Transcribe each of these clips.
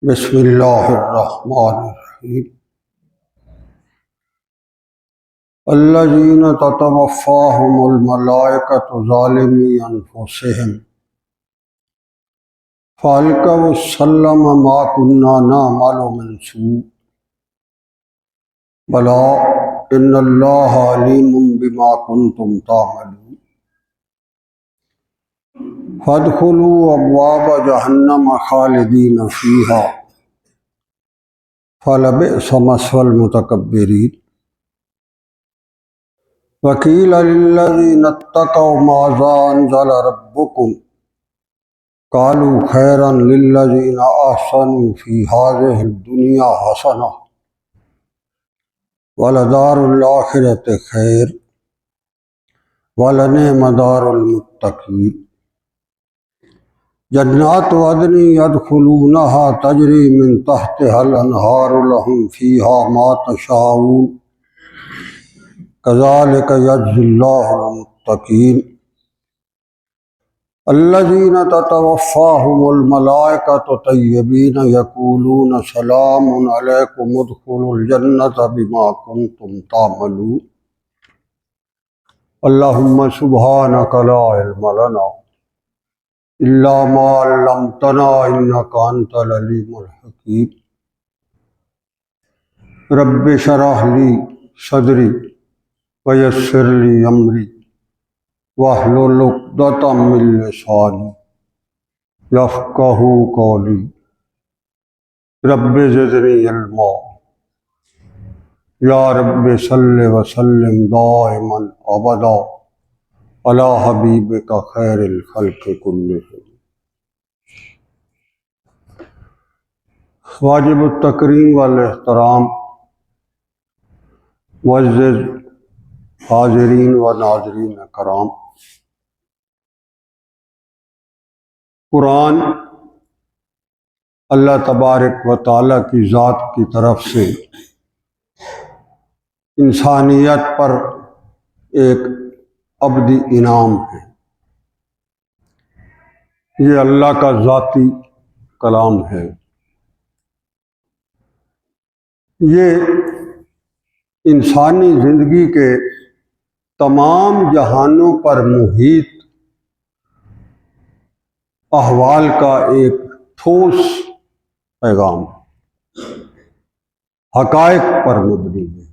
بسم اللہ الرحمن الرحیم الذین تتوفاہم الملائکۃ ظالمی انفسہم فالقوا السلم ما کنا نعمل من سوء بلا ان اللہ علیم بما کنتم تعملون فادخلوا ابواب جہنم خالدین فیہا فلبئس مثوى المتکبرین وقیل للذین اتقوا ماذا انزل ربکم قالوا خیرا للذین احسنوا فی هذه الدنیا حسنہ ولدار الآخرۃ خیر ولنعم دار المتقین جنات عدن يدخلونها تجری من تحتها الانہار لهم فیہا ما تشاءون کذالک یجزی اللہ المتقین الذین تتوفاہم الملائکۃ طیبین یقولون سلام علیکم ادخلوا الجنۃ بما کنتم تعملون اللہم سبحانک لا علم لنا الا ما علمتنا انک انت العلیم الحکیم رب اشرح لی صدری ویسر لی امری واحلل عقدۃ من لسانی یفقہوا قولی رب زدنی علما یا رب صل وسلم دائما ابدا علی حبیبک خیر الخلق کلہم۔ واجب التکریم والاحترام معزز حاضرین و ناظرین کرام، قرآن اللہ تبارک و تعالیٰ کی ذات کی طرف سے انسانیت پر ایک ابدی انعام ہے۔ یہ اللہ کا ذاتی کلام ہے۔ یہ انسانی زندگی کے تمام جہانوں پر محیط احوال کا ایک ٹھوس پیغام ہے، حقائق پر مبنی ہے۔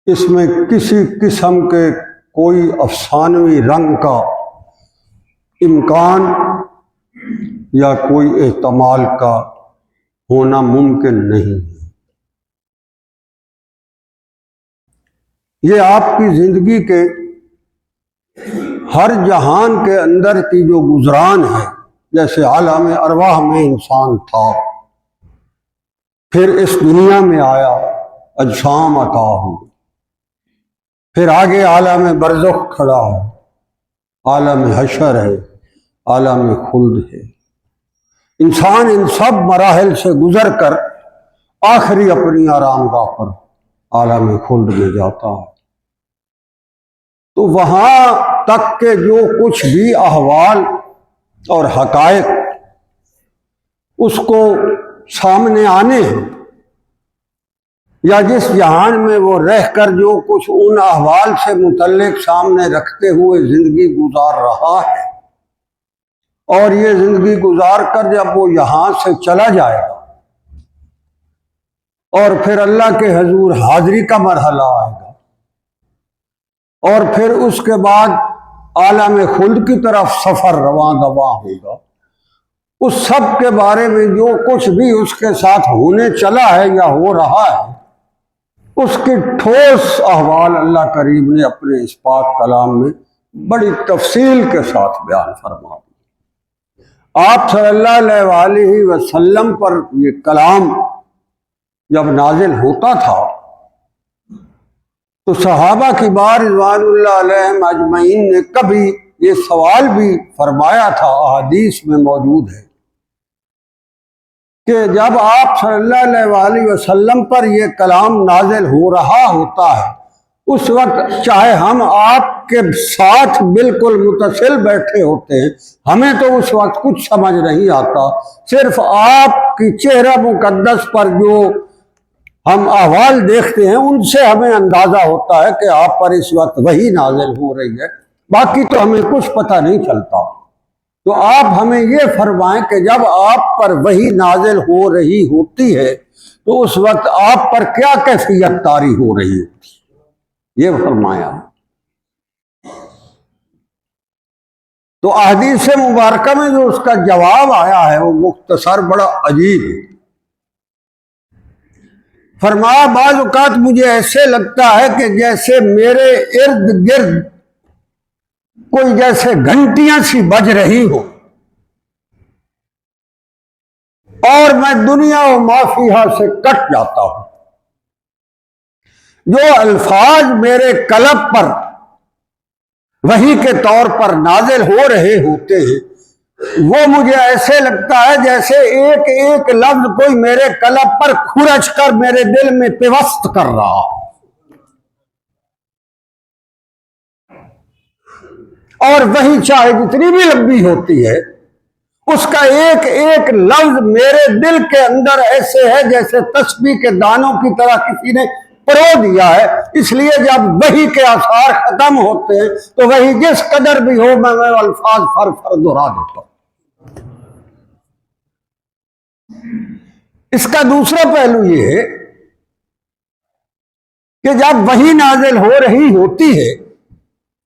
اس میں کسی قسم کے کوئی افسانوی رنگ کا امکان یا کوئی احتمال کا ہونا ممکن نہیں ہے۔ یہ آپ کی زندگی کے ہر جہان کے اندر کی جو گزران ہے، جیسے عالم ارواح میں انسان تھا، پھر اس دنیا میں آیا، اجسام عطا ہوئے، پھر آگے عالم برزخ کھڑا ہے، عالم حشر ہے، عالم خلد ہے۔ انسان ان سب مراحل سے گزر کر آخری اپنی آرام گاہ پر عالم خلد میں جاتا ہے۔ تو وہاں تک کے جو کچھ بھی احوال اور حقائق اس کو سامنے آنے ہیں، یا جس جہان میں وہ رہ کر جو کچھ ان احوال سے متعلق سامنے رکھتے ہوئے زندگی گزار رہا ہے، اور یہ زندگی گزار کر جب وہ یہاں سے چلا جائے گا اور پھر اللہ کے حضور حاضری کا مرحلہ آئے گا، اور پھر اس کے بعد عالم خلد کی طرف سفر رواں دواں ہوگا، اس سب کے بارے میں جو کچھ بھی اس کے ساتھ ہونے چلا ہے یا ہو رہا ہے، اس کے ٹھوس احوال اللہ کریم نے اپنے اس پاک کلام میں بڑی تفصیل کے ساتھ بیان فرما دیا۔ آپ صلی اللہ علیہ وآلہ وسلم پر یہ کلام جب نازل ہوتا تھا تو صحابہ کی بار رضوان اللہ علیہم اجمعین نے کبھی یہ سوال بھی فرمایا تھا، احادیث میں موجود ہے کہ جب آپ صلی اللہ علیہ وآلہ وسلم پر یہ کلام نازل ہو رہا ہوتا ہے، اس وقت چاہے ہم آپ کے ساتھ بالکل متصل بیٹھے ہوتے ہیں، ہمیں تو اس وقت کچھ سمجھ نہیں آتا، صرف آپ کی چہرہ مقدس پر جو ہم احوال دیکھتے ہیں ان سے ہمیں اندازہ ہوتا ہے کہ آپ پر اس وقت وحی نازل ہو رہی ہے، باقی تو ہمیں کچھ پتہ نہیں چلتا۔ تو آپ ہمیں یہ فرمائیں کہ جب آپ پر وحی نازل ہو رہی ہوتی ہے تو اس وقت آپ پر کیا کیفیت طاری ہو رہی ہوتی ہے، یہ فرمایا۔ تو احادیث مبارکہ میں جو اس کا جواب آیا ہے وہ مختصر بڑا عجیب ہے۔ فرمایا بعض اوقات مجھے ایسے لگتا ہے کہ جیسے میرے ارد گرد کوئی جیسے گھنٹیاں سی بج رہی ہو، اور میں دنیا و ما فیہا سے کٹ جاتا ہوں۔ جو الفاظ میرے قلب پر وحی کے طور پر نازل ہو رہے ہوتے ہیں وہ مجھے ایسے لگتا ہے جیسے ایک ایک لفظ کوئی میرے قلب پر کھرچ کر میرے دل میں پیوست کر رہا، اور وہی چاہے جتنی بھی لمبی ہوتی ہے اس کا ایک ایک لفظ میرے دل کے اندر ایسے ہے جیسے تسبیح کے دانوں کی طرح کسی نے پرو دیا ہے۔ اس لیے جب وحی کے آثار ختم ہوتے ہیں تو وہی جس قدر بھی ہو میں الفاظ فر دہرا دیتا ہوں۔ اس کا دوسرا پہلو یہ ہے کہ جب وحی نازل ہو رہی ہوتی ہے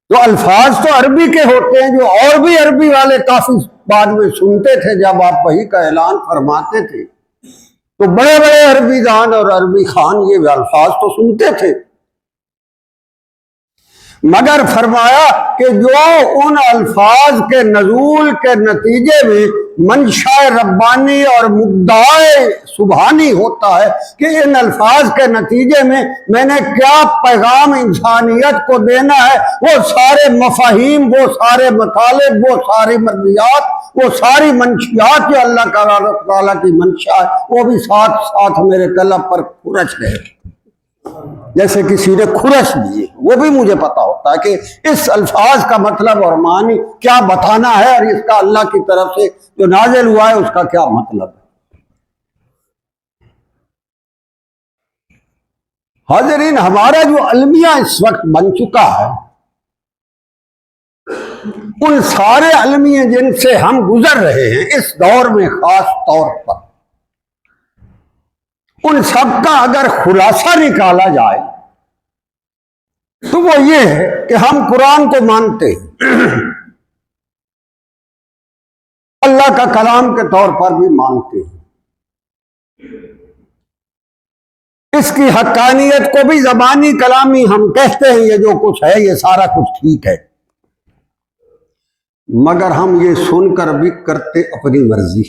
تو الفاظ تو عربی کے ہوتے ہیں، جو اور بھی عربی والے کافی بعد میں سنتے تھے جب آپ وحی کا اعلان فرماتے تھے تو بڑے بڑے عربی دان اور عربی خان یہ الفاظ تو سنتے تھے، مگر فرمایا کہ جو ان الفاظ کے نزول کے نتیجے میں منشاء ربانی اور مدعا سبحانی ہوتا ہے کہ ان الفاظ کے نتیجے میں نے کیا پیغام انسانیت کو دینا ہے، وہ سارے مفاہیم، وہ سارے مطالب، وہ ساری مرضیات، وہ ساری منشیات جو اللہ تعالیٰ کی منشا ہے وہ بھی ساتھ ساتھ میرے قلب پر کھرچ گئے، جیسے کسی نے کھرچ دیے۔ وہ بھی مجھے پتا ہوتا ہے کہ اس الفاظ کا مطلب اور معنی کیا بتانا ہے، اور اس کا اللہ کی طرف سے جو نازل ہوا ہے اس کا کیا مطلب ہے۔ حاضرین، ہمارا جو المیہ اس وقت بن چکا ہے، ان سارے المیہ جن سے ہم گزر رہے ہیں اس دور میں خاص طور پر، ان سب کا اگر خلاصہ نکالا جائے تو وہ یہ ہے کہ ہم قرآن کو مانتے ہیں، اللہ کا کلام کے طور پر بھی مانتے ہیں، اس کی حقانیت کو بھی زبانی کلامی ہم کہتے ہیں، یہ جو کچھ ہے یہ سارا کچھ ٹھیک ہے، مگر ہم یہ سن کر بھی کرتے اپنی مرضی۔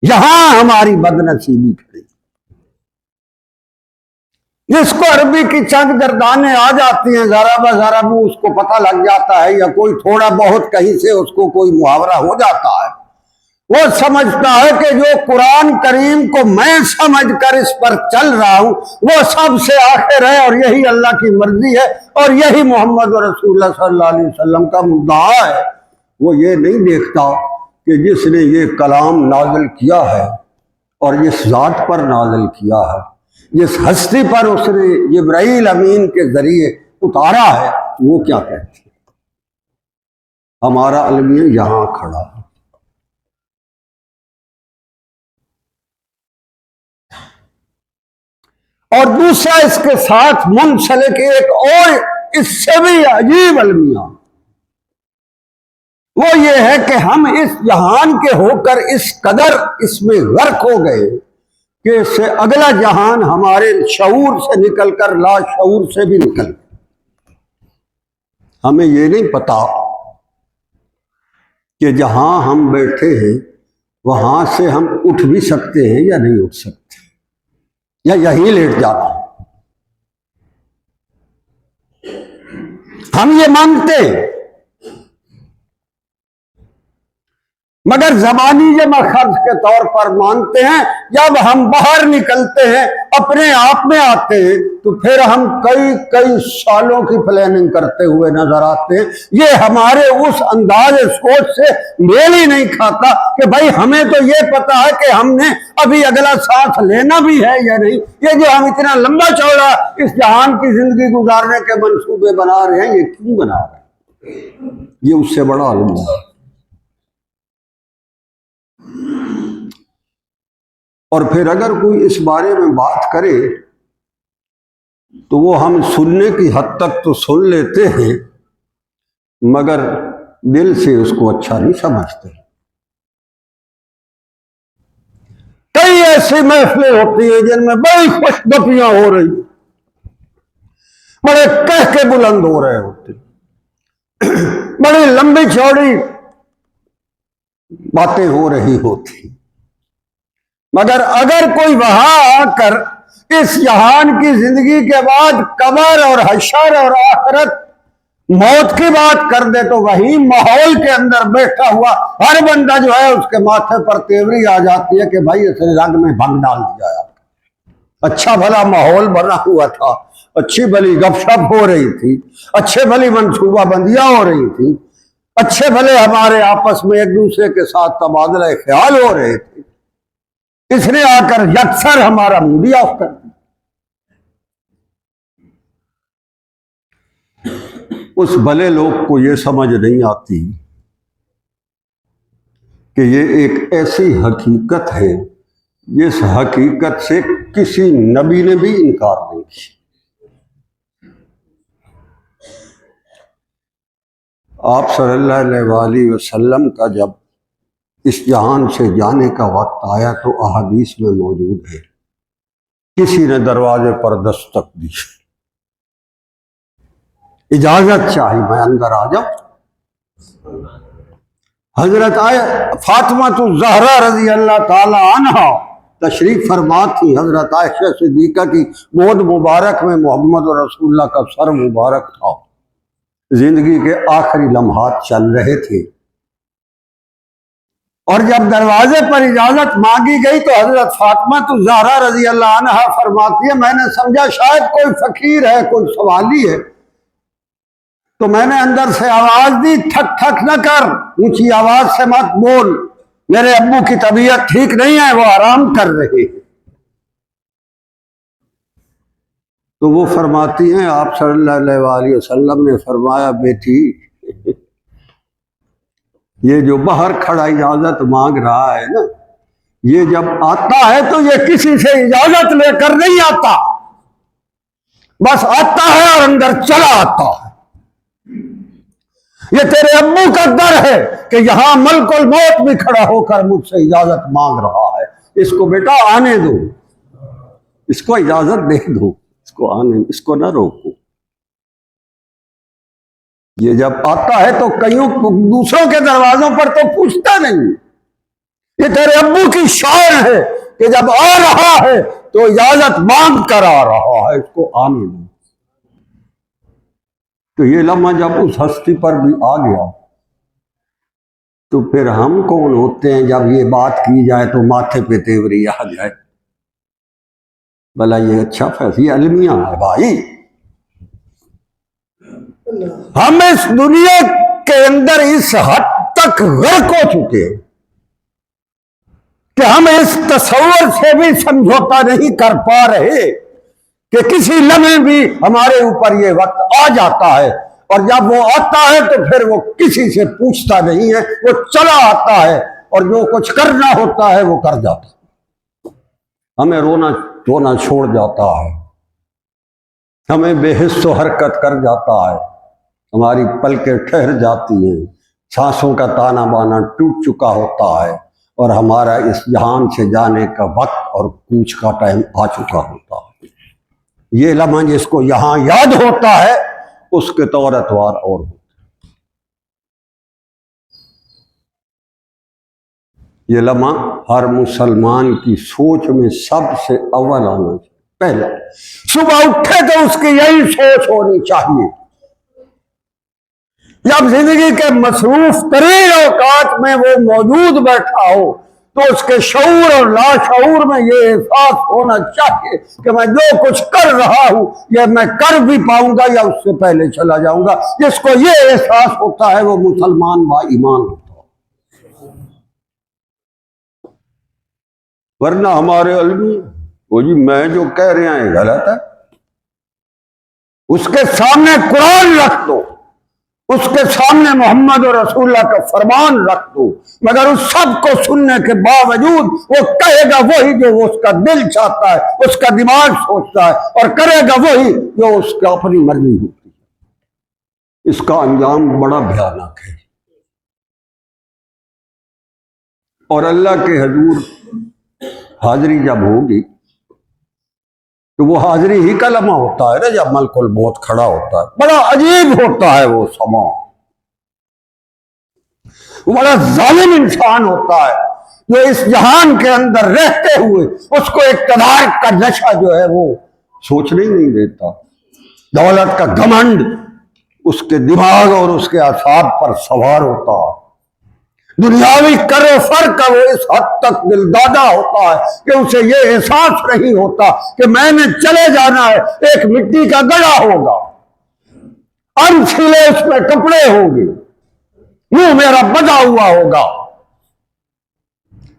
یہاں ہماری بدنصیبی کھڑی، جس کو عربی کی چند گردانیں آ جاتی ہیں ذرا بذرا وہ اس کو پتہ لگ جاتا ہے، یا کوئی تھوڑا بہت کہیں سے اس کو کوئی محاورہ ہو جاتا ہے، وہ سمجھتا ہے کہ جو قرآن کریم کو میں سمجھ کر اس پر چل رہا ہوں وہ سب سے آخر ہے، اور یہی اللہ کی مرضی ہے، اور یہی محمد رسول اللہ صلی اللہ علیہ وسلم کا مدعا ہے۔ وہ یہ نہیں دیکھتا کہ جس نے یہ کلام نازل کیا ہے اور جس ذات پر نازل کیا ہے، جس ہستی پر اس نے جبرائیل امین کے ذریعے اتارا ہے، وہ کیا کہتے ہیں۔ ہمارا المیہ یہاں کھڑا ہے۔ اور دوسرا اس کے ساتھ منسلک ایک اور اس سے بھی عجیب المیہ وہ یہ ہے کہ ہم اس جہان کے ہو کر اس قدر اس میں غرق ہو گئے کہ اس سے اگلا جہان ہمارے شعور سے نکل کر لا شعور سے بھی نکل گئے۔ ہمیں یہ نہیں پتا کہ جہاں ہم بیٹھے ہیں وہاں سے ہم اٹھ بھی سکتے ہیں یا نہیں اٹھ سکتے، یا یہیں لیٹ جانا ہے۔ ہم یہ مانتے ہیں مگر زبانی جب خرچ کے طور پر مانتے ہیں، جب ہم باہر نکلتے ہیں اپنے آپ میں آتے ہیں تو پھر ہم کئی سالوں کی پلاننگ کرتے ہوئے نظر آتے ہیں۔ یہ ہمارے اس انداز سوچ سے میل ہی نہیں کھاتا کہ بھائی ہمیں تو یہ پتا ہے کہ ہم نے ابھی اگلا سانس لینا بھی ہے یا نہیں۔ یہ جو ہم اتنا لمبا چوڑا اس جہان کی زندگی گزارنے کے منصوبے بنا رہے ہیں، یہ کیوں بنا رہے ہیں؟ یہ اس سے بڑا علم ہے۔ اور پھر اگر کوئی اس بارے میں بات کرے تو وہ ہم سننے کی حد تک تو سن لیتے ہیں مگر دل سے اس کو اچھا نہیں سمجھتے۔ کئی ایسی محفلیں ہوتی ہیں جن میں بڑی خوش گپیاں ہو رہی، بڑے کہہ کے بلند ہو رہے ہوتے، بڑی لمبی چوڑی باتیں ہو رہی ہوتی، مگر اگر کوئی وہاں آ کر اس جہان کی زندگی کے بعد قبر اور حشر اور آخرت موت کی بات کر دے تو وہی ماحول کے اندر بیٹھا ہوا ہر بندہ جو ہے اس کے ماتھے پر تیوری آ جاتی ہے کہ بھائی اسے رگ میں بھنگ ڈال دیا ہے۔ اچھا بھلا ماحول بنا ہوا تھا، اچھی بھلی گپ شپ ہو رہی تھی، اچھے بھلی منصوبہ بندیاں ہو رہی تھی، اچھے بھلے ہمارے آپس میں ایک دوسرے کے ساتھ تبادلہ خیال ہو رہے تھے، اس نے آ کر یکسر ہمارا موڈ آف کر دیا۔ اس بھلے لوگ کو یہ سمجھ نہیں آتی کہ یہ ایک ایسی حقیقت ہے جس حقیقت سے کسی نبی نے بھی انکار نہیں کیا۔ آپ صلی اللہ علیہ وآلہ وسلم کا جب اس جہان سے جانے کا وقت آیا تو احادیث میں موجود ہے، کسی نے دروازے پر دستک دی، اجازت چاہی میں اندر آ جاؤں۔ حضرت فاطمہ الزہرا رضی اللہ تعالی عنہا تشریف فرما تھی۔ حضرت عائشہ صدیقہ کی گود مبارک میں محمد رسول اللہ کا سر مبارک تھا، زندگی کے آخری لمحات چل رہے تھے، اور جب دروازے پر اجازت مانگی گئی تو حضرت فاطمہ الزہرا رضی اللہ عنہا فرماتی ہے میں نے سمجھا شاید کوئی فقیر ہے، کوئی سوالی ہے، تو میں نے اندر سے آواز دی ٹھک ٹھک نہ کر، اونچی آواز سے مت بول، میرے ابو کی طبیعت ٹھیک نہیں ہے، وہ آرام کر رہے ہیں۔ تو وہ فرماتی ہیں آپ صلی اللہ علیہ وآلہ وسلم نے فرمایا بیٹی یہ جو باہر کھڑا اجازت مانگ رہا ہے نا، یہ جب آتا ہے تو یہ کسی سے اجازت لے کر نہیں آتا، بس آتا ہے اور اندر چلا آتا ہے۔ یہ تیرے ابو کا در ہے کہ یہاں ملک الموت بھی کھڑا ہو کر مجھ سے اجازت مانگ رہا ہے، اس کو بیٹا آنے دو، اس کو اجازت دے دو، اس کو آنے، اس کو نہ روکو۔ یہ جب آتا ہے تو کئیوں دوسروں کے دروازوں پر تو پوچھتا نہیں، یہ تیرے ابو کی شان ہے کہ جب آ رہا ہے تو اجازت مانگ کر آ رہا ہے، اس کو آنے دو۔ تو یہ لمحہ جب اس ہستی پر بھی آ گیا تو پھر ہم کون ہوتے ہیں جب یہ بات کی جائے تو ماتھے پہ تیوری آ جائے؟ بھلا یہ اچھا فیصلہ المیہ ہے بھائی۔ ہم اس دنیا کے اندر اس حد تک غرق ہو چکے ہیں کہ ہم اس تصور سے بھی سمجھوتا نہیں کر پا رہے کہ کسی لمحے بھی ہمارے اوپر یہ وقت آ جاتا ہے، اور جب وہ آتا ہے تو پھر وہ کسی سے پوچھتا نہیں ہے، وہ چلا آتا ہے اور جو کچھ کرنا ہوتا ہے وہ کر جاتا ہے، ہمیں رونا دھونا چھوڑ جاتا ہے، ہمیں بے حس و حرکت کر جاتا ہے، ہماری پلکیں ٹھہر جاتی ہیں، سانسوں کا تانا بانا ٹوٹ چکا ہوتا ہے، اور ہمارا اس جہان سے جانے کا وقت اور کوچ کا ٹائم آ چکا ہوتا ہے۔ یہ لمحہ جس کو یہاں یاد ہوتا ہے اس کے طور اتوار اور ہوتے ہیں۔ یہ لمحہ ہر مسلمان کی سوچ میں سب سے اول آنا چاہیے۔ پہلا صبح اٹھے تو اس کی یہی سوچ ہونی چاہیے جب زندگی کے مصروف ترین اوقات میں وہ موجود بیٹھا ہو تو اس کے شعور اور لاشعور میں یہ احساس ہونا چاہیے کہ میں جو کچھ کر رہا ہوں یہ میں کر بھی پاؤں گا یا اس سے پہلے چلا جاؤں گا. جس کو یہ احساس ہوتا ہے وہ مسلمان با ایمان ہوتا ہے. ورنہ ہمارے علمی وہ جی میں جو کہہ رہے ہیں غلط ہے، اس کے سامنے قرآن رکھ دو، اس کے سامنے محمد اور رسول اللہ کا فرمان رکھ دو، مگر اس سب کو سننے کے باوجود وہ کہے گا وہی جو اس کا دل چاہتا ہے، اس کا دماغ سوچتا ہے، اور کرے گا وہی جو اس کی اپنی مرضی ہوتی ہے. اس کا انجام بڑا بھیانک ہے. اور اللہ کے حضور حاضری جب ہوگی تو وہ حاضری ہی کا لمحہ ہوتا ہے نا جب ملک الموت کھڑا ہوتا ہے. بڑا عجیب ہوتا ہے وہ سما، وہ بڑا ظالم انسان ہوتا ہے جو اس جہان کے اندر رہتے ہوئے اس کو اقتدار کا نشہ جو ہے وہ سوچنے ہی نہیں دیتا. دولت کا گھمنڈ اس کے دماغ اور اس کے اعصاب پر سوار ہوتا ہے. دنیاوی کر و فر کا وہ اس حد تک دل دادا ہوتا ہے کہ اسے یہ احساس نہیں ہوتا کہ میں نے چلے جانا ہے. ایک مٹی کا گڑا ہوگا، چھلے اس میں کپڑے ہوں گے، منہ میرا بدا ہوا ہوگا،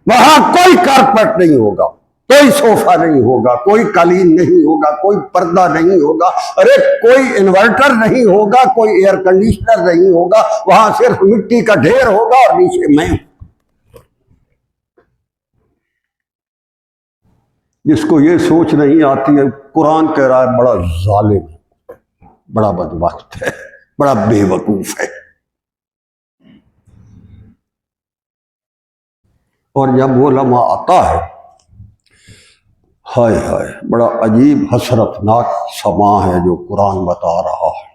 وہاں کوئی کارپیٹ نہیں ہوگا، کوئی صوفہ نہیں ہوگا، کوئی قالین نہیں ہوگا، کوئی پردہ نہیں ہوگا، ارے کوئی انورٹر نہیں ہوگا، کوئی ایئر کنڈیشنر نہیں ہوگا. وہاں صرف مٹی کا ڈھیر ہوگا اور نیچے میں. جس کو یہ سوچ نہیں آتی ہے قرآن کہہ رہا ہے بڑا ظالم ہے، بڑا بدبخت ہے، بڑا بے وقوف ہے. اور جب وہ لمحہ آتا ہے ہائے ہائے بڑا عجیب حسرتناک سما ہے جو قرآن بتا رہا ہے.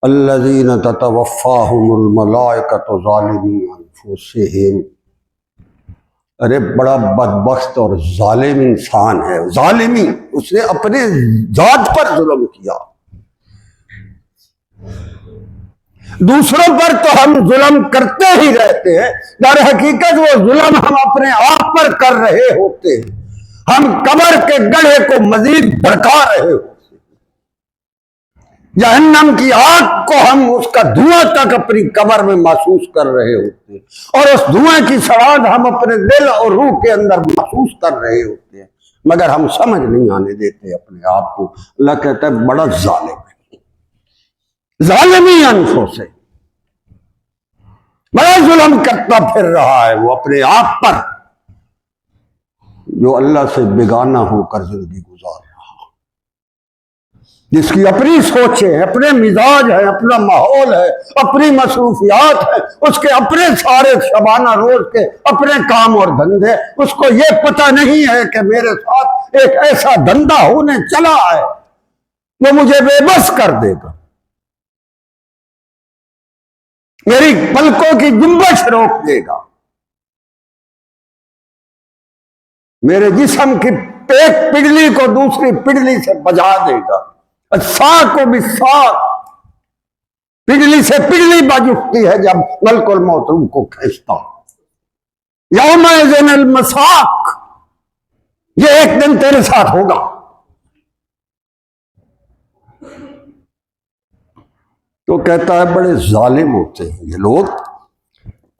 الذین تتوفاہم الملائکۃ ظالمی انفسہم. ارے بڑا بدبخت اور ظالم انسان ہے. ظالمی، اس نے اپنے ذات پر ظلم کیا. دوسروں پر تو ہم ظلم کرتے ہی رہتے ہیں، در حقیقت وہ ظلم ہم اپنے آپ پر کر رہے ہوتے ہیں. ہم قبر کے گڑھے کو مزید بھڑکا رہے ہوتے ہیں. جہنم کی آگ کو ہم اس کا دھواں تک اپنی قبر میں محسوس کر رہے ہوتے ہیں، اور اس دھوئیں کی سڑان ہم اپنے دل اور روح کے اندر محسوس کر رہے ہوتے ہیں، مگر ہم سمجھ نہیں آنے دیتے اپنے آپ کو. اللہ کہتا ہے بڑا ظالم ہے، ظالمی انفوں سے بڑا ظلم کرتا پھر رہا ہے وہ اپنے آپ پر، جو اللہ سے بیگانہ ہو کر زندگی گزار رہا، جس کی اپنی سوچیں ہیں، اپنے مزاج ہے، اپنا ماحول ہے، اپنی مصروفیات ہے، اس کے اپنے سارے شبانہ روز کے اپنے کام اور دھندے. اس کو یہ پتہ نہیں ہے کہ میرے ساتھ ایک ایسا دھندا ہونے چلا ہے جو مجھے بے بس کر دے گا، میری پلکوں کی جنبش روک دے گا، میرے جسم کی ایک پگلی کو دوسری پگلی سے بجا دے گا. ساق کو بھی ساق، پگلی سے پگلی بج اٹھتی ہے جب ملک الموت روح کو کھینچتا. یومئذ المساق، یہ ایک دن تیرے ساتھ ہوگا. تو کہتا ہے بڑے ظالم ہوتے ہیں یہ لوگ.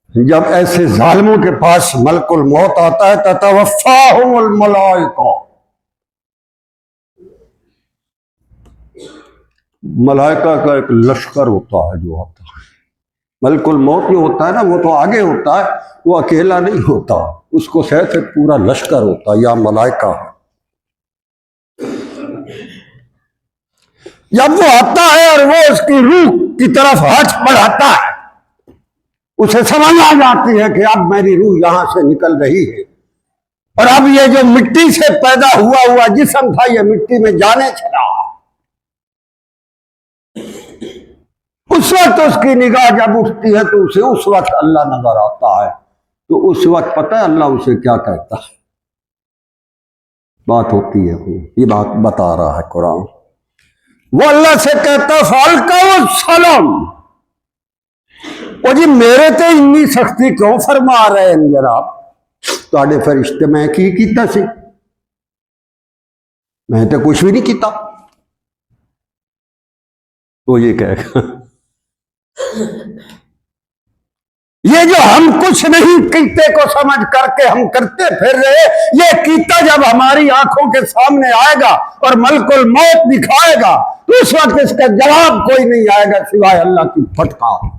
جب ایسے ظالموں کے پاس ملک الموت آتا ہے تتوفاہم الملائکہ، ملائکہ کا ایک لشکر ہوتا ہے جو آتا ہے. ملک الموت جو ہوتا ہے نا وہ تو آگے ہوتا ہے، وہ اکیلا نہیں ہوتا، اس کو ساتھ ایک پورا لشکر ہوتا ہے یا ملائکہ ہے. جب وہ آتا ہے اور وہ اس کی روح کی طرف ہاتھ بڑھاتا ہے، اسے سمجھ آ جاتی ہے کہ اب میری روح یہاں سے نکل رہی ہے، اور اب یہ جو مٹی سے پیدا ہوا جسم تھا یہ مٹی میں جانے چلا. اس وقت اس کی نگاہ جب اٹھتی ہے تو اسے اس وقت اللہ نظر آتا ہے. تو اس وقت پتہ ہے اللہ اسے کیا کہتا ہے؟ بات ہوتی ہے، یہ بات بتا رہا ہے قرآن. وہ اللہ سے کہتا فالقوا السلام، وہ جی میرے تے انی سختی کیوں فرما رہے ہیں جناب؟ تواڈے فرشتے میں کی کیتا سی؟ میں تو کچھ بھی نہیں کیتا. تو یہ کہے گا یہ جو ہم کچھ نہیں کیتے کو سمجھ کر کے ہم کرتے پھر رہے، یہ کیتا جب ہماری آنکھوں کے سامنے آئے گا اور ملک الموت دکھائے گا تو اس وقت اس کا جواب کوئی نہیں آئے گا سوائے اللہ کی پھٹکار.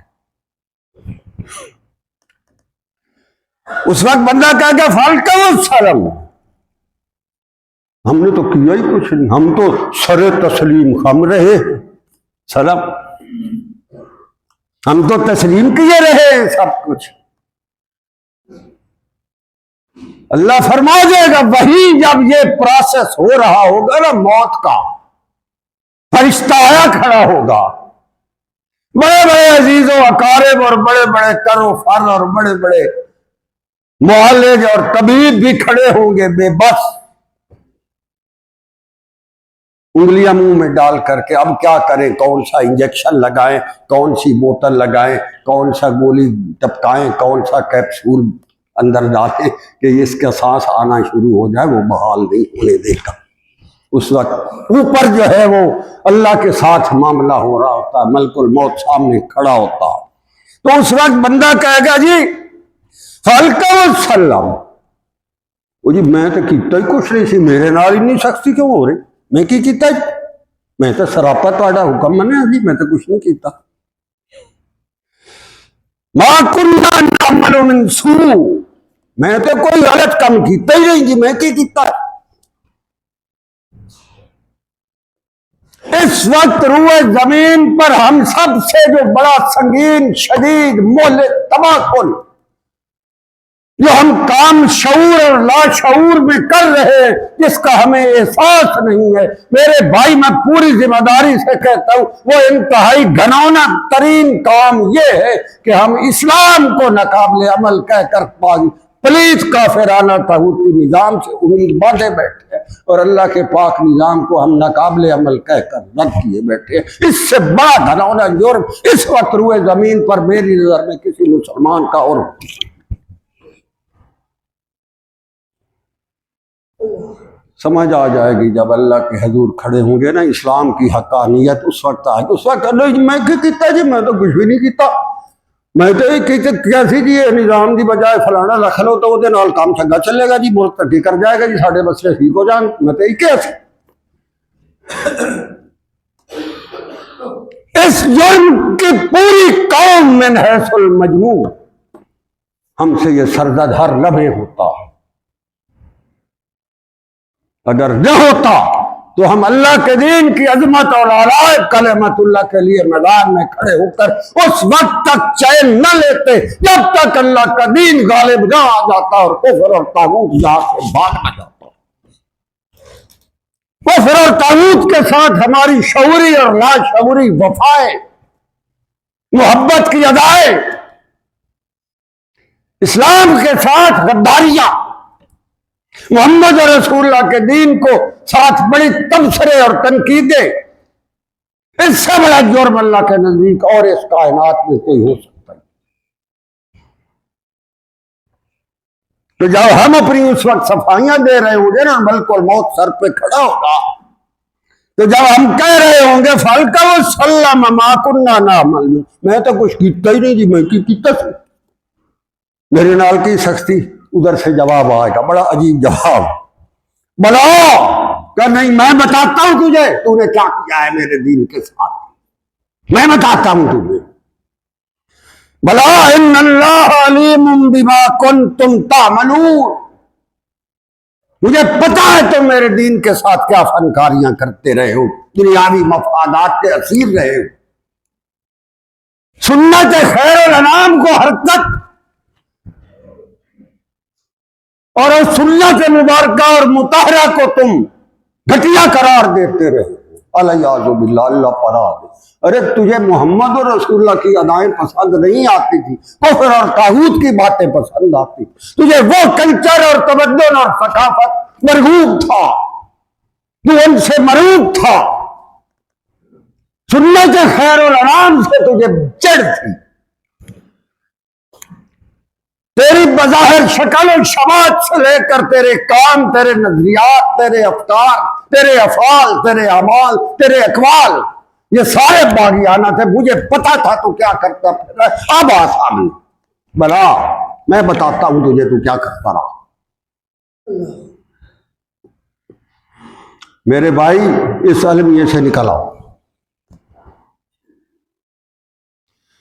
اس وقت بندہ کہے گا فالکو سلم، ہم نے تو کیا ہی کچھ نہیں، ہم تو سر تسلیم خم رہے ہیں. سلام، ہم تو تسلیم کیے رہے ہیں سب کچھ. اللہ فرما دے گا وہی جب یہ پروسیس ہو رہا ہوگا نا موت کا، فرشتہ آیا کھڑا ہوگا، بڑے بڑے عزیز و اقارب اور بڑے بڑے کر و فر اور بڑے بڑے معالج اور طبیب بھی کھڑے ہوں گے بے بس، انگلیاں منہ میں ڈال کر کے اب کیا کریں، کون سا انجیکشن لگائیں، کون سی بوتل لگائیں، کون سا گولی ٹپکائیں، کون سا کیپسول اندر ڈالیں کہ اس کا سانس آنا شروع ہو جائے، وہ بحال نہیں ہونے دے گا. اس وقت اوپر جو ہے وہ اللہ کے ساتھ معاملہ ہو رہا ہوتا ہے، ملک الموت سامنے کھڑا ہوتا ہے. تو اس وقت بندہ کہے گا جی فالکو سلم، وہ جی میں تو کیتا ہی کچھ نہیں سی، میرے نال اتنی سختی کیوں ہو رہی؟ میں کی کیتا ہے؟ میں تو سراپا تہاڈا حکم منیا جی، میں تو کچھ نہیں کیتا. ما کنا نعمل من سوء، میں تو کوئی غلط کام کیتا ہی نہیں جی، میں کی کیتا ہے؟ اس وقت روئے زمین پر ہم سب سے جو بڑا سنگین شدید مہلک تباہ کن جو ہم کام شعور اور لاشعور میں کر رہے ہیں، جس کا ہمیں احساس نہیں ہے، میرے بھائی میں پوری ذمہ داری سے کہتا ہوں وہ انتہائی گھناؤنا ترین کام یہ ہے کہ ہم اسلام کو ناقابل عمل کہہ کر پلیت کافرانہ طاغوتی نظام سے امید باندھے بیٹھے ہیں اور اللہ کے پاک نظام کو ہم ناقابل عمل کہہ کر رد کیے بیٹھے ہیں. اس سے بڑا گھناؤنا جرم اس وقت روئے زمین پر میری نظر میں کسی مسلمان کا اور سمجھ آ جائے گی جب اللہ کے حضور کھڑے ہوں گے نا اسلام کی حقانیت. اس وقت آئے گی، اس وقت میں کیا کیتا جی، میں تو کچھ بھی نہیں کیتا، میں تو یہ کیسی جی نظام دی بجائے فلانا رکھ لو تو وہ نال کام چنگا چلے گا جی، ملک ترقی کر جائے گا جی، سارے مسئلے ٹھیک ہو جائیں. میں تو یہ کیسے اس جرم کی پوری قوم من حیث المجموع ہم سے یہ سرزد ہر لمحے ہوتا. اگر نہ ہوتا تو ہم اللہ کے دین کی عظمت اور اعلیٰ کلمت اللہ کے لیے میدان میں کھڑے ہو کر اس وقت تک چین نہ لیتے جب تک اللہ کا دین غالب نہ آ جاتا اور کفر اور طاغوت یہاں سے بھاگ نہ جاتا. کفر اور طاغوت کے ساتھ ہماری شعوری اور لاشعوری وفائیں، محبت کی ادائیں، اسلام کے ساتھ غداریاں، محمد رسول اللہ کے دین کو ساتھ بڑی تبصرے اور تنقیدیں، اس سے بڑا جرم اللہ کے نزدیک اور اس کائنات میں کوئی ہو سکتا ہے. تو جب ہم اپنی اس وقت صفائیاں دے رہے ہوں گے نا، ملک الموت سر پہ کھڑا ہوگا، تو جب ہم کہہ رہے ہوں گے فالکو سلم ما کنا نعمل، میں تو کچھ کیتا ہی نہیں جی، میں کی کیتا سی، میرے نال کی سختی. ادھر سے جواب آئے گا بڑا عجیب جواب، بلا کہ نہیں میں بتاتا ہوں تجھے تو نے کیا کیا ہے میرے دین کے ساتھ، میں بتاتا ہوں تجھے. بلا ان اللہ علیم بما کنتم تعملون، مجھے پتا ہے تم میرے دین کے ساتھ کیا فنکاریاں کرتے رہے ہو، دنیاوی مفادات کے اسیر رہے ہو. سنت خیر الانام کو حرکت اور اس سنت مبارکہ اور مطہرہ کو تم گھٹیا قرار دیتے رہے. الیاذ باللہ، اللہ پڑا دے. ارے تجھے محمد اور رسول اللہ کی ادائیں پسند نہیں آتی تھی، کفر اور طاغوت کی باتیں پسند آتی، تجھے وہ کلچر اور تمدن اور ثقافت مرغوب تھا، تو ان سے مرعوب تھا، سنت خیر الانام سے تجھے چڑھ تھی. تیری بظاہر شکل و شماعت سے لے کر تیرے کام، تیرے نظریات، تیرے افکار، تیرے افعال، تیرے اعمال، تیرے اقوال، یہ سارے باغیانہ تھے. مجھے پتا تھا تو کیا کرتا پھر رہا ہے. اب آ سامنے بلا، میں بتاتا ہوں تجھے تو کیا کرتا رہا. میرے بھائی اس علمیے سے نکل آؤ.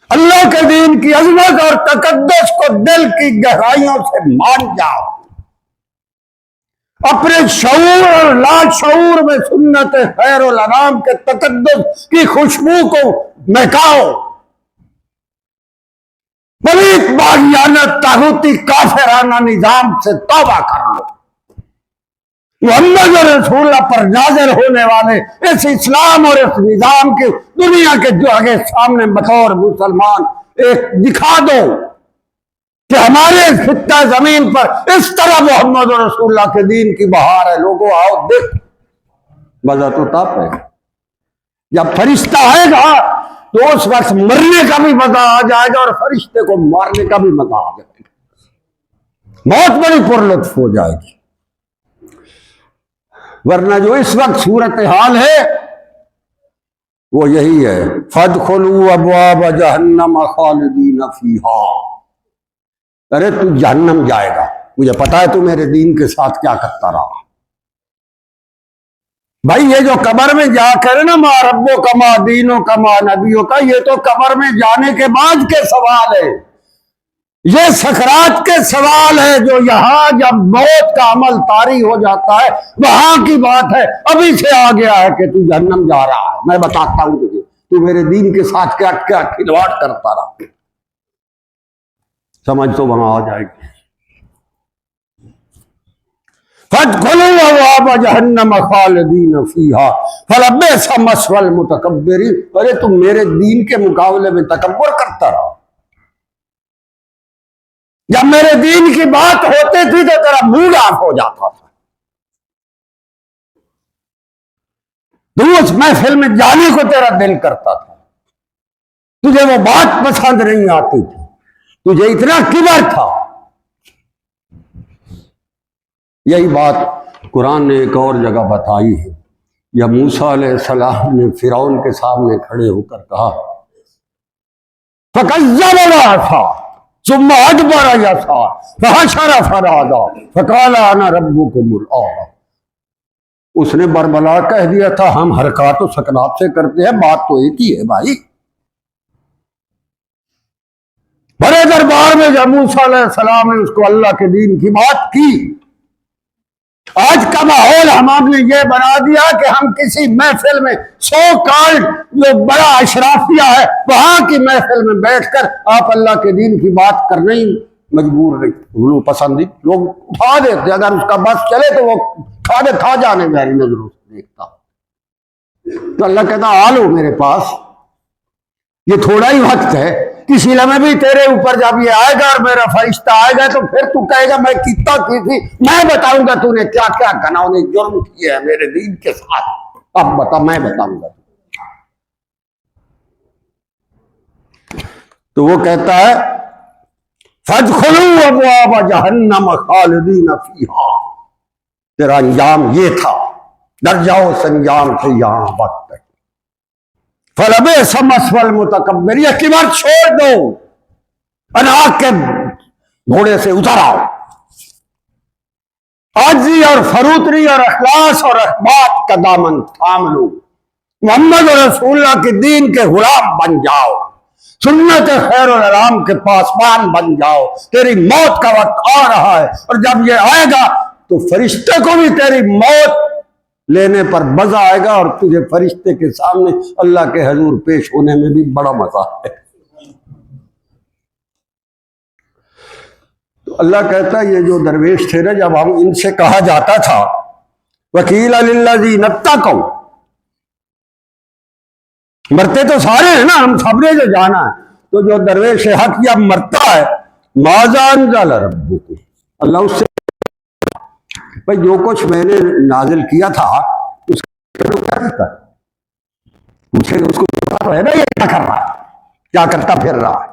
اللہ کے دین کی عظمت اور تقدس کو دل کی گہرائیوں سے مان جاؤ. اپنے شعور اور لاشعور میں سنت خیر الانام کے تقدس کی خوشبو کو مہکاؤ. پلیت باغیانہ طاغوتی کافرانہ نظام سے توبہ کر لو. محمد رسول اللہ پر نازل ہونے والے اس اسلام اور اس نظام کے دنیا کے جو آگے سامنے بطور مسلمان ایک دکھا دو کہ ہمارے خطہ زمین پر اس طرح محمد رسول اللہ کے دین کی بہار ہے. لوگوں آؤ دیکھ. مزہ تو تب ہے جب فرشتہ آئے گا تو اس وقت مرنے کا بھی مزہ آ جائے گا اور فرشتے کو مارنے کا بھی مزہ آ جائے گا. بہت بڑی پرلطف ہو جائے گی. ورنہ جو اس وقت صورتحال ہے وہ یہی ہے، فَادْخُلُوا أَبْوَابَ جَهَنَّمَ خَالِدِينَ فِيهَا. ارے تو جہنم جائے گا، مجھے پتا ہے تو میرے دین کے ساتھ کیا کرتا رہا. بھائی یہ جو قبر میں جا کر نا ماں ربو کا ماں دینوں کا ماں نبیوں کا، یہ تو قبر میں جانے کے بعد کے سوال ہے. یہ سکرات کے سوال ہے جو یہاں جب موت کا عمل طاری ہو جاتا ہے وہاں کی بات ہے. ابھی سے آ گیا ہے کہ تو جہنم جا رہا ہے. میں بتاتا ہوں تجھے تو میرے دین کے ساتھ کیا کیا کھلواڑ کرتا رہا. سمجھ تو وہاں آ جائے گی. فَادْخُلُوا أَبْوَابَ جَهَنَّمَ خَالِدِينَ فِيهَا فَلَبِئْسَ مَثْوَى الْمُتَكَبِّرِينَ. ارے تم میرے دین کے مقابلے میں تکبر کرتا رہا. جب میرے دین کی بات ہوتی تھی تو تیرا موڈ آف ہو جاتا تھا. تو اس محفل میں جانے کو تیرا دل کرتا تھا. تجھے وہ بات پسند نہیں آتی تھی. تجھے اتنا کبر تھا. یہی بات قرآن نے ایک اور جگہ بتائی ہے. یا موسیٰ علیہ السلام نے فرعون کے سامنے کھڑے ہو کر کہا فَكَذَّبَ وَعَصَىٰ ثُمَّ أَدْبَرَ يَسْعَىٰ فَحَشَرَ فَنَادَىٰ فَقَالَ أَنَا رَبُّكُمُ الْأَعْلَىٰ. اس نے بربلا کہہ دیا تھا ہم حرکات و سکنات سے کرتے ہیں، بات تو ایک ہی ہے بھائی. بڑے دربار میں جب موسیٰ علیہ السلام نے اس کو اللہ کے دین کی بات کی. آج کا ماحول ہم نے یہ بنا دیا کہ ہم کسی محفل میں سو کال جو بڑا اشرافیہ ہے وہاں کی محفل میں بیٹھ کر آپ اللہ کے دین کی بات کرنے ہی مجبور نہیں. غلو پسندی لوگ اٹھا دیتے، اگر اس کا بس چلے تو وہ کھا جانے میری نظروں سے دیکھتا. تو اللہ کہتا آ لو میرے پاس، یہ تھوڑا ہی وقت ہے. کسی لمحے بھی تیرے اوپر جب یہ آئے گا اور میرا فرشتہ آئے گا تو پھر تو کہے گا میں کیتا کی تھی. میں بتاؤں گا تو نے کیا کیا گناہوں نے جرم کیا ہے میرے دین کے ساتھ. اب بتا، میں بتاؤں گا. تو وہ کہتا ہے فَادْخُلُوا أَبْوَابَ جَهَنَّمَ خَالِدِينَ فِيهَا. تیرا انجام یہ تھا، درجہ و سنجام سے یہاں وقت ہے. فَلَبِئْسَ مَثْوَى الْمُتَكَبِّرِينَ. یہ کبر چھوڑ دو، اناق کے گھوڑے سے اتر آؤ. عاجزی اور فروتنی اور اخلاص اور احباب کا دامن تھام لو. محمد رسول اللہ کے دین کے غلام بن جاؤ. سنت خیر الانام کے پاسبان بن جاؤ. تیری موت کا وقت آ رہا ہے اور جب یہ آئے گا تو فرشتے کو بھی تیری موت لینے پر مزہ آئے گا اور تجھے فرشتے کے سامنے اللہ کے حضور پیش ہونے میں بھی بڑا مزہ ہے. تو اللہ کہتا ہے یہ جو درویش تھے نا، جب ہم ان سے کہا جاتا تھا وَقِيلَ لِلَّذِينَ اتَّقَوْا، مرتے تو سارے ہیں نا، ہم سب نے جو جانا ہے. تو جو درویش حق یا مرتا ہے ماذا انزل ربکم، اللہ اس سے بھائی جو کچھ میں نے نازل کیا تھا اس کو کیا کرتا ہے، مجھے اس کو پتا تو ہے نا یہ کیا کر رہا ہے، کیا کرتا پھر رہا ہے.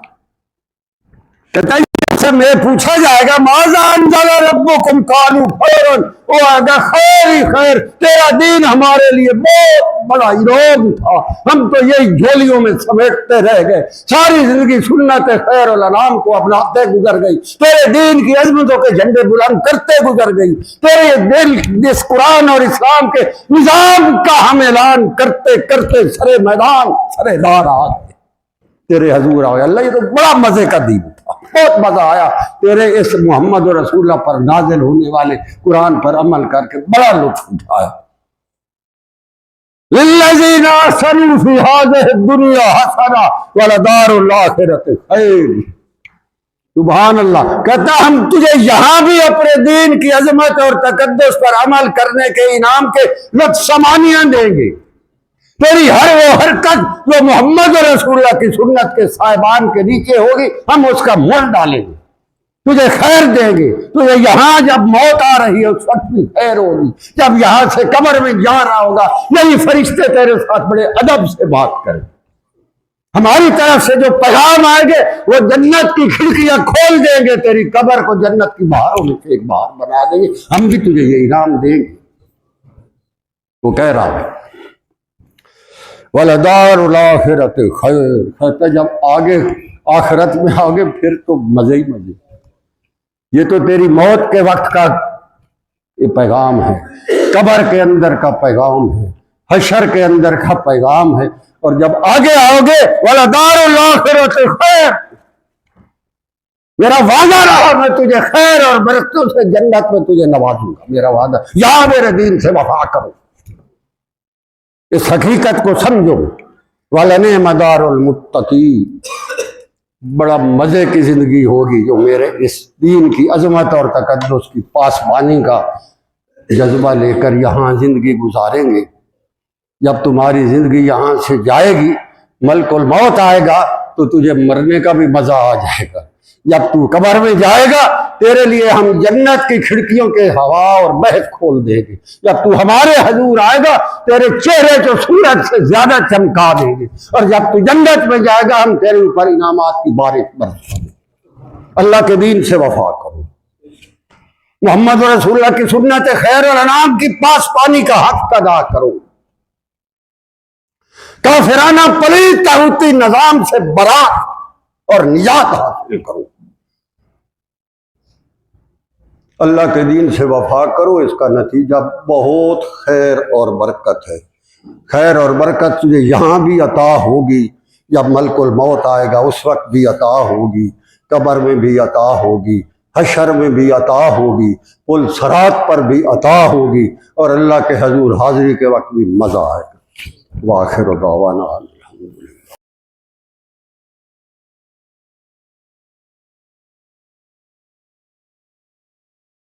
کہتا ہے سے میں پوچھا جائے گا ماذا انزل ربکم قالوا خیرا، وہ آگا خیر ہی خیر، تیرا دین ہمارے لیے بہت بڑا ایران تھا، ہم تو یہی جھولیوں میں سمیٹتے رہ گئے، ساری زندگی سنت خیر الانام کو اپناتے گزر گئی، تیرے دین کی عظمتوں کے جھنڈے بلند کرتے گزر گئی، تیرے دل اس قرآن اور اسلام کے نظام کا ہم اعلان کرتے کرتے سرے میدان سرے دار آ گئے، تیرے حضور آئے۔ اللہ یہ تو بڑا مزے کا دین تھا، بہت مزہ آیا تیرے اس محمد رسول اللہ پر نازل ہونے والے قرآن پر عمل کر کے بڑا لطف اٹھایا۔ للذین احسنوا فی ہذہ الدنیا حسنہ ولدار الآخرۃ خیر۔ سبحان اللہ، کہتا ہم تجھے یہاں بھی اپنے دین کی عظمت اور تقدس پر عمل کرنے کے انعام کے لطف ثمانیاں دیں گے، تیری ہر وہ حرکت جو محمد رسول اللہ کی سنت کے صاحبان کے نیچے ہوگی ہم اس کا مول ڈالیں گے، تجھے خیر دیں گے، تجھے یہاں جب موت آ رہی ہے اس وقت بھی خیر ہوگی، جب یہاں سے قبر میں جا رہا ہوگا یہی فرشتے تیرے ساتھ بڑے ادب سے بات کریں، ہماری طرف سے جو پیغام آئیں گے وہ جنت کی کھڑکیاں کھول دیں گے، تیری قبر کو جنت کی بہاروں میں سے ایک بہار بنا دیں گے، ہم بھی تجھے یہ انعام دیں گے۔ وہ کہہ رہا ہے وَلَدَارُ الْآخِرَةِ خَيْرٌ، کہتا جب آگے آخرت میں آگے پھر تو مزے ہی مزے، یہ تو تیری موت کے وقت کا یہ پیغام ہے، قبر کے اندر کا پیغام ہے، حشر کے اندر کا پیغام ہے، اور جب آگے آؤ گے وَلَدَارُ الْآخِرَةِ خَيْرٌ، میرا وعدہ رہا میں تجھے خیر اور برکتوں سے جنت میں تجھے نوازوں گا، میرا وعدہ، یہاں میرے دین سے وفا کرو، اس حقیقت کو سمجھو۔ وَلَنِعْمَ دَارُ الْمُتَّقِينَ، بڑا مزے کی زندگی ہوگی جو میرے اس دین کی عظمت اور تقدس کی پاسبانی کا جذبہ لے کر یہاں زندگی گزاریں گے۔ جب تمہاری زندگی یہاں سے جائے گی ملک الموت آئے گا تو تجھے مرنے کا بھی مزہ آ جائے گا، جب تو قبر میں جائے گا تیرے لیے ہم جنت کی کھڑکیوں کے ہوا اور بہت کھول دیں گے، جب تو ہمارے حضور آئے گا تیرے چہرے کو سورج سے زیادہ چمکا دیں گے، اور جب تو جنت میں جائے گا ہم تیرے اوپر انعامات کی بارش برسا دیں گے۔ اللہ کے دین سے وفا کرو، محمد رسول اللہ کی سنت خیر الانام کی پاسبانی کا حق ادا کرو، کافرانہ پلید طاغوتی نظام سے برات اور نجات حاصل کرو، اللہ کے دین سے وفا کرو، اس کا نتیجہ بہت خیر اور برکت ہے۔ خیر اور برکت تجھے یہاں بھی عطا ہوگی، جب ملک الموت آئے گا اس وقت بھی عطا ہوگی، قبر میں بھی عطا ہوگی، حشر میں بھی عطا ہوگی، پل صراط پر بھی عطا ہوگی، اور اللہ کے حضور حاضری کے وقت بھی مزہ آئے گا۔ وآخر دعوانا